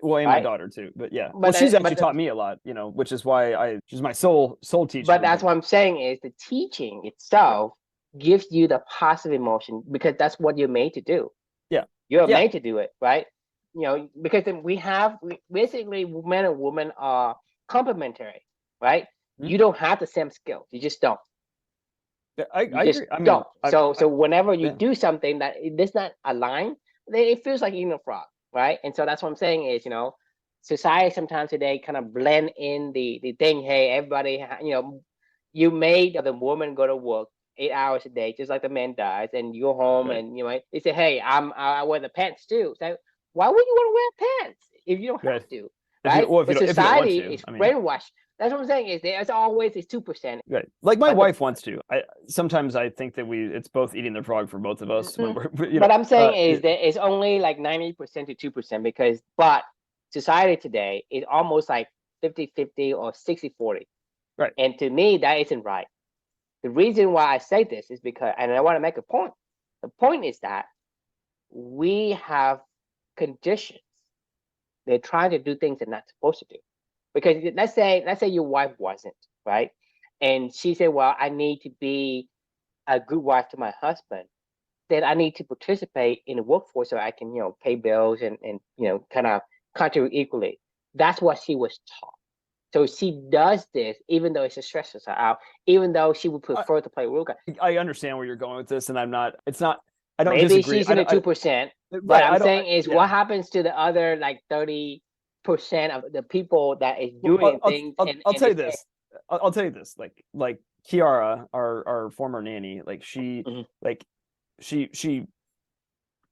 Well, and my right? daughter too, but yeah. Well, But she's actually but taught me a lot, which is why she's my soul teacher. but that's what I'm saying is the teaching itself gives you the positive emotion because that's what you're made to do. Yeah. You're Yeah. made to do it, right? Because then basically men and women are complementary, right? Mhm. You don't have the same skills. You just don't. I You just agree. I mean, don't. So whenever you yeah. do something that it does not align, then it feels like eating a frog, right? And so that's what I'm saying is, society sometimes today kind of blend in the thing. Hey, everybody, you made the woman go to work 8 hours a day, just like the man does, and you go home Right. and they say, hey, I wear the pants too. So why would you want to wear pants if you don't Right. have to, If you right? well, if But you don't want society to, is I mean, brainwashed. That's what I'm saying is there's always this 2%. right. Like my But the wife wants to. Sometimes I think that it's both eating the frog for both of us when we're But I'm saying is that it's only like 90% to 2% but society today is almost like 50-50 or 60-40. right. And to me, that isn't right. The reason why I say this is because, and I want to make a point. The point is that we have conditions. They're trying to do things they're not supposed to do. Because let's say your wife wasn't, right? And she said, well, I need to be a good wife to my husband. Then I need to participate in the workforce so I can, pay bills and kind of contribute equally. That's what she was taught. So she does this, even though it stresses her out, even though she would prefer to play Ruka. I understand where you're going with this, and I'm not. It's not. I don't Maybe disagree. she's in the 2%, but Right. I'm I don't. saying is Yeah. what happens to the other like 30% of the people that is Well, doing things I'll and tell they you say, this. I'll tell you this. Like Kiara, our former nanny, like Mhm. she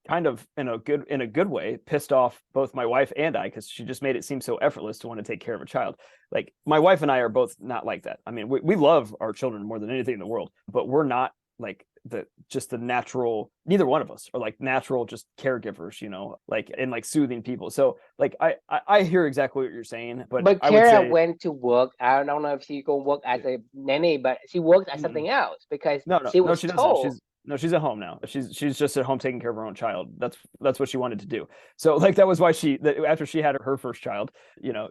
kind of in a good way pissed off both my wife and I, because she just made it seem so effortless to want to take care of a child. Like my wife and I are both not like that. I mean, we love our children more than anything in the world, but we're not like the natural, neither one of us are like natural just caregivers, like, and like soothing people. So like I hear exactly what you're saying, but I would Kara say went to work. I don't know if she go work as a nanny, but she works as something else because no, she was she doesn't. told. She's at home now. She's just at home taking care of her own child. That's what she wanted to do. So like that was why after she had her first child,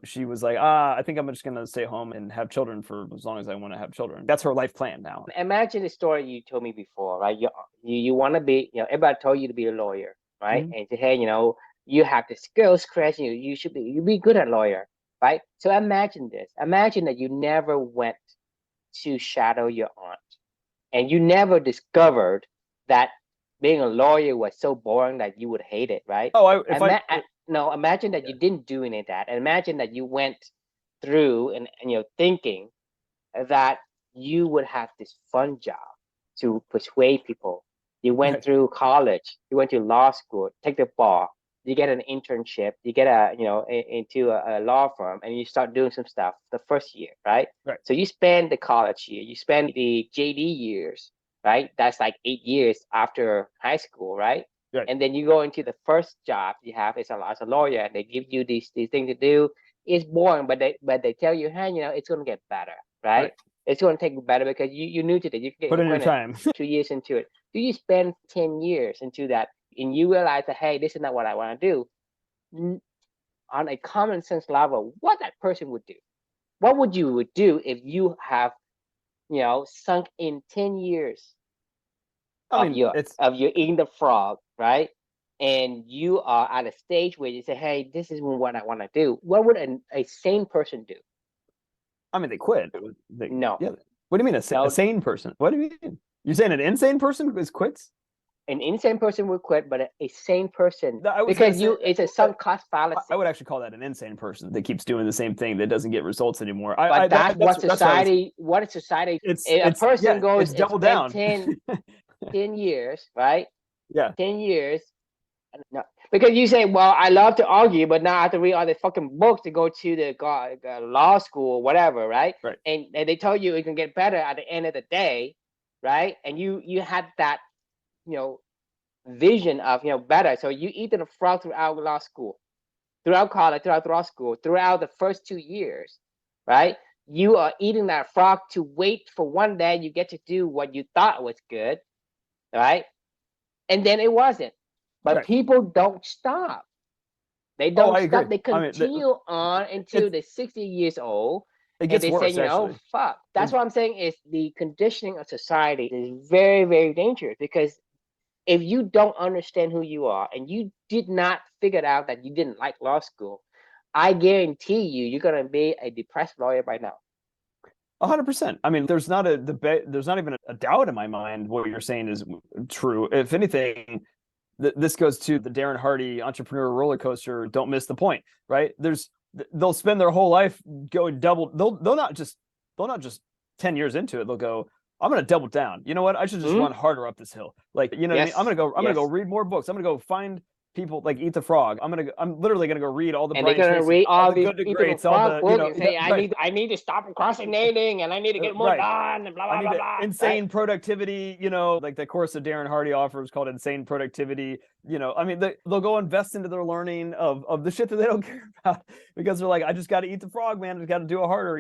she was like, I think I'm just gonna stay home and have children for as long as I want to have children. That's her life plan now. Imagine the story you told me before, right? You want to be, everybody told you to be a lawyer, right? Mhm. And say, hey, you have the skills, Chris. You be good at lawyer, right? So imagine this. Imagine that you never went to shadow your aunt, and you never discovered that being a lawyer was so boring that you would hate it, right? Oh, No, imagine that yeah. you didn't do any of that. And imagine that you went through and thinking that you would have this fun job to persuade people. You went Right. through college, you went to law school, take the bar, you get an internship, you get into a law firm, and you start doing some stuff the first year, right? Right. So you spend the college year, you spend the JD years, right? That's like 8 years after high school, right? Right. And then you go into the first job you have as a lawyer, and they give you these things to do. It's boring, but they tell you, hey, it's gonna get better, right? Right. It's going to take better because you're new to it. You get Put in your acquainted time. 2 years into it. Do you spend 10 years into that and you realize that, hey, this is not what I want to do? On a common sense level, what that person would do? What would you do if you have, sunk in 10 years I mean, it's of your eating the frog, right? And you are at a stage where you say, hey, this is what I want to do. What would a sane person do? I mean, they quit. No. Yeah. What do you mean a No, sane person? What do you mean? You're saying an insane person is quits? an insane person would quit, but a sane person, I was gonna because say it's a sunk cost fallacy. I would actually call that an insane person that keeps doing the same thing that doesn't get results anymore. But that's what That's what I was. society. What is society? It's A person goes it's and double spend down. 10 years, right? Yeah. 10 years. No, because you say, well, I love to argue, but now I have to read all the fucking books to go to the law school or whatever, right? Right. And they tell you it can get better at the end of the day, right? And you had that vision of better. So you eat the frog throughout law school, throughout college, throughout law school, throughout the first 2 years, right? You are eating that frog to wait for one day you get to do what you thought was good, right? And then it wasn't. But Right. people don't stop. They Oh, don't I agree. stop. They I mean, continue on until they're 60 years old. it And gets they say, worse, actually. fuck. That's what I'm saying is the conditioning of society is very, very dangerous, because if you don't understand who you are and you did not figure out that you didn't like law school, I guarantee you're going to be a depressed lawyer by now. 100%. I mean, there's not a debate. There's not even a doubt in my mind what you're saying is true. If anything, this goes to the Darren Hardy entrepreneur roller coaster. Don't miss the point, right? They'll spend their whole life going double. They'll not just 10 years into it. They'll go, I'm going to double down. You know what? I should just run harder up this hill. Like, you know what I mean? I'm going to go read more books. I'm going to go find people like Eat the Frog. I'm literally going to go read all the and Brian they're going to read all the the good to Eat the greats, all Frog the, book, you know, and say, right. I need to stop procrastinating, and I need to get more done, and blah, blah, blah, blah. Insane productivity, like the course that Darren Hardy offers called Insane Productivity. I mean, they'll go invest into their learning of the shit that they don't care about, because they're like, I just got to eat the frog, man. I got to do it harder.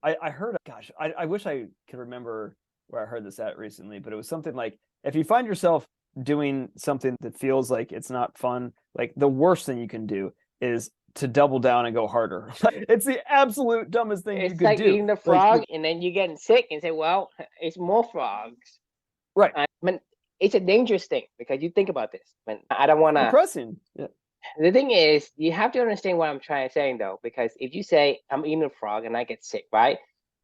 I heard, gosh, I wish I could remember where I heard this at recently, but it was something like, if you find yourself doing something that feels like it's not fun, like the worst thing you can do is to double down and go harder. It's the absolute dumbest thing you could do. It's like eating the frog, and then you're getting sick and say, well, it's more frogs. Right. I mean, it's a dangerous thing, because you think about this. I don't want to. Depressing. Yeah. The thing is, you have to understand what I'm trying to say, though, because if you say, I'm eating a frog and I get sick, right?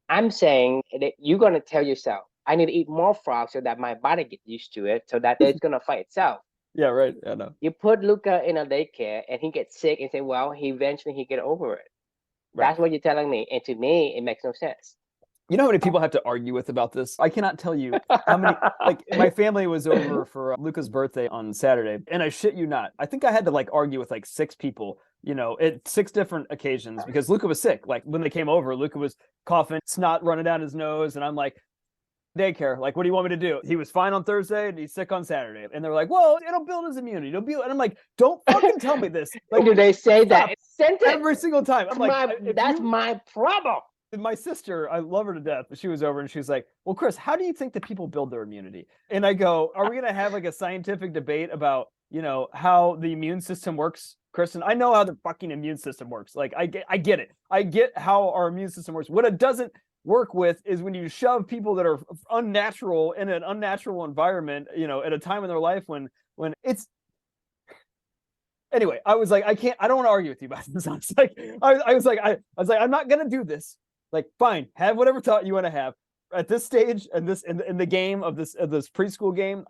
I'm saying that you're going to tell yourself, I need to eat more frogs so that my body gets used to it, so that it's going to fight itself. Yeah, right. Yeah, no. You put Luca in a daycare and he gets sick and say, well, eventually he get over it. Right. That's what you're telling me. And to me, it makes no sense. You know how many people I have to argue with about this? I cannot tell you how many. Like, my family was over for Luca's birthday on Saturday, and I shit you not, I think I had to argue with 6 people, at 6 different occasions, because Luca was sick. Like, when they came over, Luca was coughing, snot running down his nose, and I'm like, daycare, what do you want me to do? He was fine on Thursday and he's sick on Saturday. And they're like, well, it'll build his immunity. And I'm like, don't fucking tell me this. Do they say that sentence every single time? I'm like, that's my problem. My sister, I love her to death, but she was over and she's like, well, Chris, how do you think that people build their immunity? And I go, are we going to have a scientific debate about, how the immune system works, Kristen? I know how the fucking immune system works. I get it. I get how our immune system works. What it doesn't work with is when you shove people that are unnatural in an unnatural environment, at a time in their life when it's. Anyway, I was like, I don't want to argue with you about this. I was like, I'm not gonna do this. Fine, have whatever thought you want to have at this stage and this in the game of this preschool game.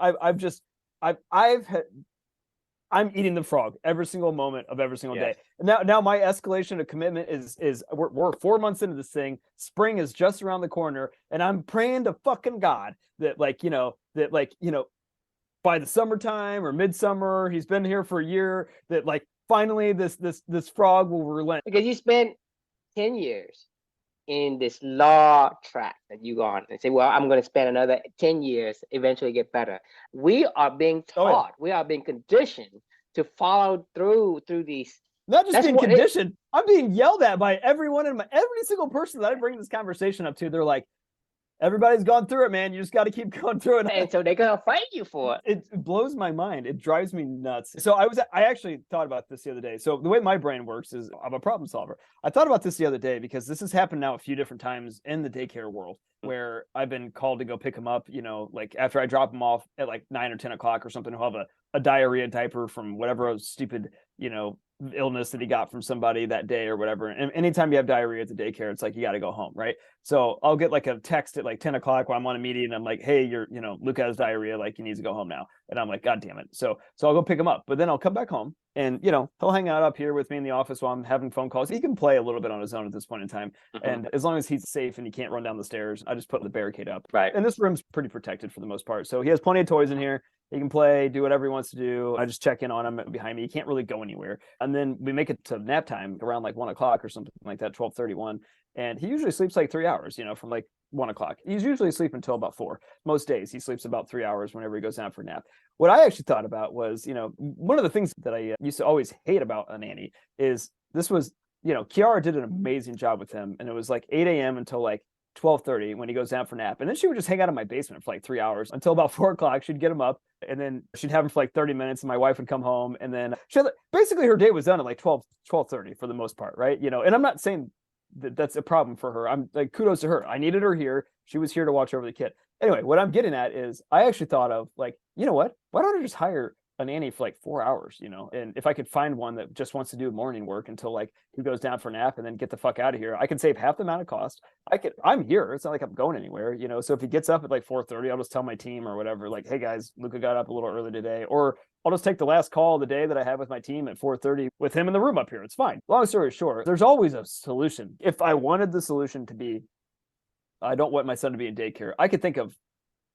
I'm eating the frog every single moment of every single day. And now my escalation of commitment is we're 4 months into this thing. Spring is just around the corner, and I'm praying to fucking God that by the summertime or midsummer, he's been here for a year, that finally this frog will relent. Because you spent 10 years in this law track that you go on and say, well, I'm going to spend another 10 years, eventually get better. We are being taught, we are being conditioned to follow through these. Not just being conditioned, I'm being yelled at by every single person that I bring this conversation up to. They're like, everybody's gone through it, man. You just got to keep going through it. And so they're going to fight you for it. It blows my mind. It drives me nuts. So I actually thought about this the other day. So the way my brain works is I'm a problem solver. I thought about this the other day because this has happened now a few different times in the daycare world, where I've been called to go pick him up, after I drop him off at 9 or 10 o'clock or something, he'll have a diarrhea diaper from whatever stupid, illness that he got from somebody that day or whatever. And anytime you have diarrhea at the daycare, it's you got to go home, right? So I'll get a text at 10 o'clock while I'm on a meeting, and I'm like, hey, Luca has diarrhea, he needs to go home now. And I'm like, God damn it. So I'll go pick him up, but then I'll come back home and, he'll hang out up here with me in the office while I'm having phone calls. He can play a little bit on his own at this point in time. And as long as he's safe and he can't run down the stairs, I just put the barricade up. Right. And this room's pretty protected for the most part. So he has plenty of toys in here. He can play, do whatever he wants to do. I just check in on him behind me. He can't really go anywhere. And then we make it to nap time around 1 o'clock or something like that, 12:31. And he usually sleeps like 3 hours, from like 1 o'clock. He's usually sleeping until about 4. Most days he sleeps about 3 hours whenever he goes down for a nap. What I actually thought about was, one of the things that I used to always hate about a nanny is this was, Kiara did an amazing job with him. And it was like 8 a.m. until like 12:30 when he goes down for nap. And then she would just hang out in my basement for like 3 hours until about 4 o'clock. She'd get him up and then she'd have him for like 30 minutes and my wife would come home. And then basically her day was done at like 12:30 for the most part. Right. And I'm not saying that's a problem for her. I'm like, kudos to her. I needed her here. She was here to watch over the kid. Anyway, what I'm getting at is I actually thought of like, you know what? Why don't I just hire a nanny for like 4 hours, and if I could find one that just wants to do morning work until like he goes down for a nap and then get the fuck out of here, I can save half the amount of cost. I'm here. It's not like I'm going anywhere, so if he gets up at like 4:30, I'll just tell my team or whatever, like, hey guys, Luca got up a little early today, or I'll just take the last call of the day that I have with my team at 4:30 with him in the room up here. It's fine. Long story short, there's always a solution. If I wanted the solution to be, I don't want my son to be in daycare, I could think of,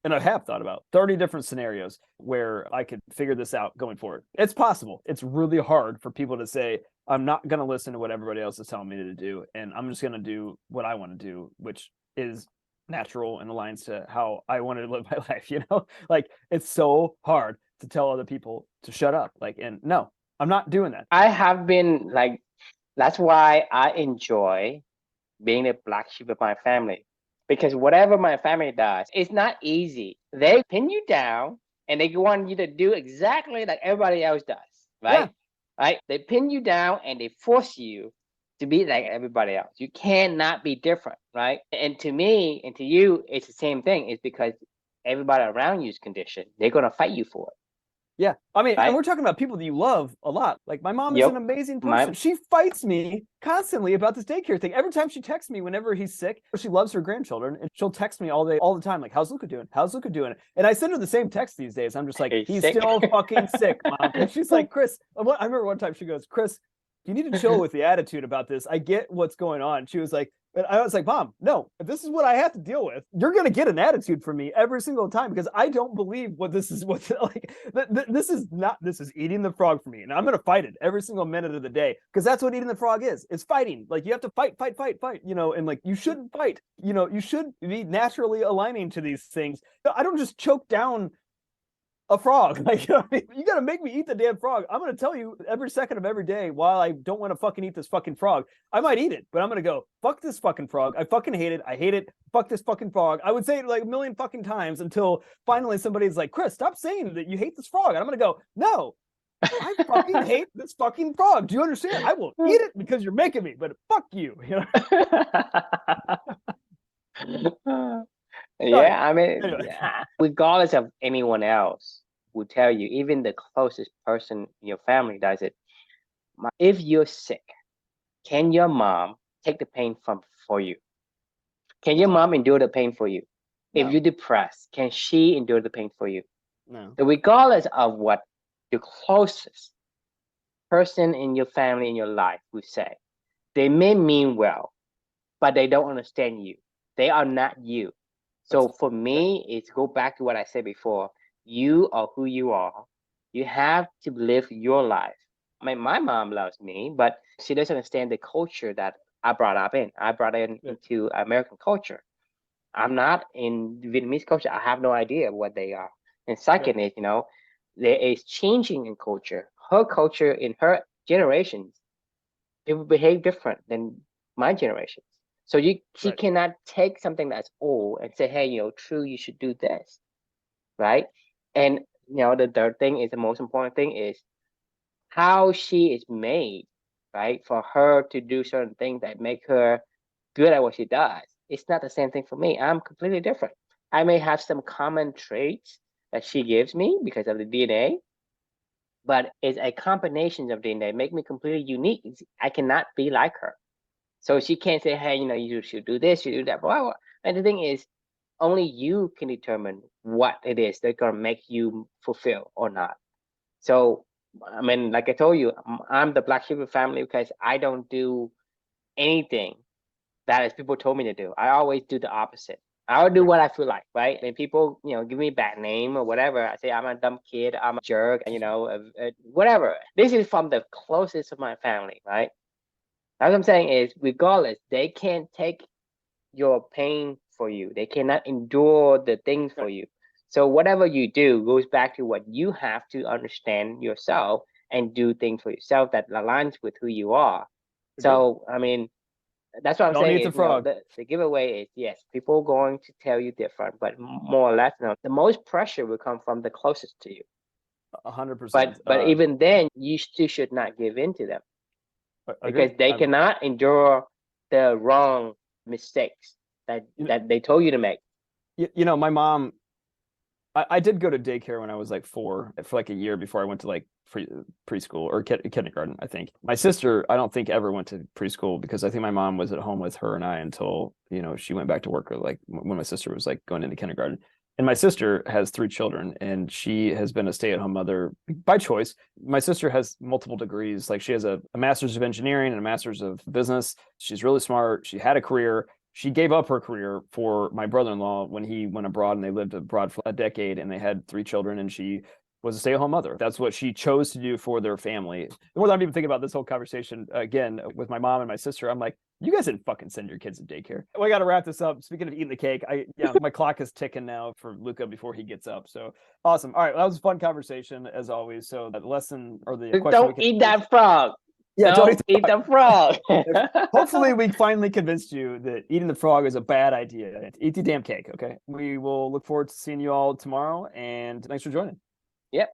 and I have thought about 30 different scenarios where I could figure this out going forward. It's possible. It's really hard for people to say, I'm not going to listen to what everybody else is telling me to do. And I'm just going to do what I want to do, which is natural and aligns to how I want to live my life. Like it's so hard to tell other people to shut up. Like, and no, I'm not doing that. I have been like, that's why I enjoy being the black sheep of my family. Because whatever my family does, it's not easy. They pin you down and they want you to do exactly like everybody else does, right? Yeah. Right? They pin you down and they force you to be like everybody else. You cannot be different, right? And to me and to you, it's the same thing. It's because everybody around you is conditioned. They're going to fight you for it. Yeah. I mean, Right? and we're talking about people that you love a lot. Like my mom is an amazing person. She fights me constantly about this daycare thing. Every time she texts me whenever he's sick, she loves her grandchildren and she'll text me all day, all the time. Like, how's Luca doing? How's Luca doing? And I send her the same text these days. I'm just like, he's still fucking sick, Mom. And she's like, Chris, I remember one time she goes, Chris, you need to chill with the attitude about this. I get what's going on. She was like, but I was like, Mom, no, if this is what I have to deal with, you're going to get an attitude from me every single time because I don't believe this is eating the frog for me. And I'm going to fight it every single minute of the day because that's what eating the frog is. It's fighting. Like you have to fight, and like you shouldn't fight. You should be naturally aligning to these things. I don't just choke down a frog. Like, you got to make me eat the damn frog. I'm going to tell you every second of every day while I don't want to fucking eat this fucking frog. I might eat it, but I'm going to go, fuck this fucking frog. I fucking hate it. I hate it. Fuck this fucking frog. I would say it like a million fucking times until finally somebody's like, Chris, stop saying that you hate this frog. And I'm going to go, no, I fucking hate this fucking frog. Do you understand? I will eat it because you're making me, but fuck you. Yeah, I mean, regardless of anyone else will tell you, even the closest person in your family does it. If you're sick, can your mom take the pain for you? Can your mom endure the pain for you? No. If you're depressed, can she endure the pain for you? No. So regardless of what the closest person in your family, in your life will say, they may mean well, but they don't understand you. They are not you. So for me, it's go back to what I said before. You are who you are. You have to live your life. I mean, my mom loves me, but she doesn't understand the culture that I brought up in. I brought into American culture. I'm not in Vietnamese culture. I have no idea what they are. And second is, there is changing in culture. Her culture in her generations, it will behave different than my generation. So she cannot take something that's old and say, hey, true, you should do this, right? And, the third thing is the most important thing is how she is made, right? For her to do certain things that make her good at what she does. It's not the same thing for me. I'm completely different. I may have some common traits that she gives me because of the DNA, but it's a combination of DNA make me completely unique. I cannot be like her. So she can't say, hey, you should do this, you do that, blah, blah. And the thing is, only you can determine what it is that's going to make you fulfill or not. So, I mean, like I told you, I'm the black sheep of the family because I don't do anything that as people told me to do. I always do the opposite. I'll do what I feel like, right? And people, give me a bad name or whatever. I say I'm a dumb kid, I'm a jerk, whatever. This is from the closest of my family, right? what I'm saying is, regardless, they can't take your pain for you. They cannot endure the things for you. So whatever you do goes back to what you have to understand yourself and do things for yourself that aligns with who you are. So, I mean, that's what I'm Don't saying eat the is, you know, frog. the giveaway is, yes, people are going to tell you different, but more or less, you know, the most pressure will come from the closest to you. 100%. But even then, you still should not give in to them, because Agreed. they cannot endure the wrong mistakes that they told you to make. You know, my mom, I did go to daycare when I was like 4 for like a year before I went to like preschool or kindergarten, I think. My sister, I don't think ever went to preschool because I think my mom was at home with her and I until, you know, she went back to work, or like when my sister was like going into kindergarten. And my sister has 3 children and she has been a stay-at-home mother by choice. My sister has multiple degrees. Like she has a master's of engineering and a master's of business. She's really smart. She had a career. She gave up her career for my brother-in-law when he went abroad, and they lived abroad for a decade and they had 3 children, and she was a stay-at-home mother. That's what she chose to do for their family. The more that I'm even thinking about this whole conversation again with my mom and my sister, I'm like, you guys didn't fucking send your kids to daycare. Well, I got to wrap this up. Speaking of eating the cake, my clock is ticking now for Luca before he gets up. So awesome. All right, well, that was a fun conversation as always. So the lesson or the question Don't eat that frog. yeah, don't eat the frog. Hopefully we finally convinced you that eating the frog is a bad idea. Eat the damn cake, okay? We will look forward to seeing you all tomorrow, and thanks for joining.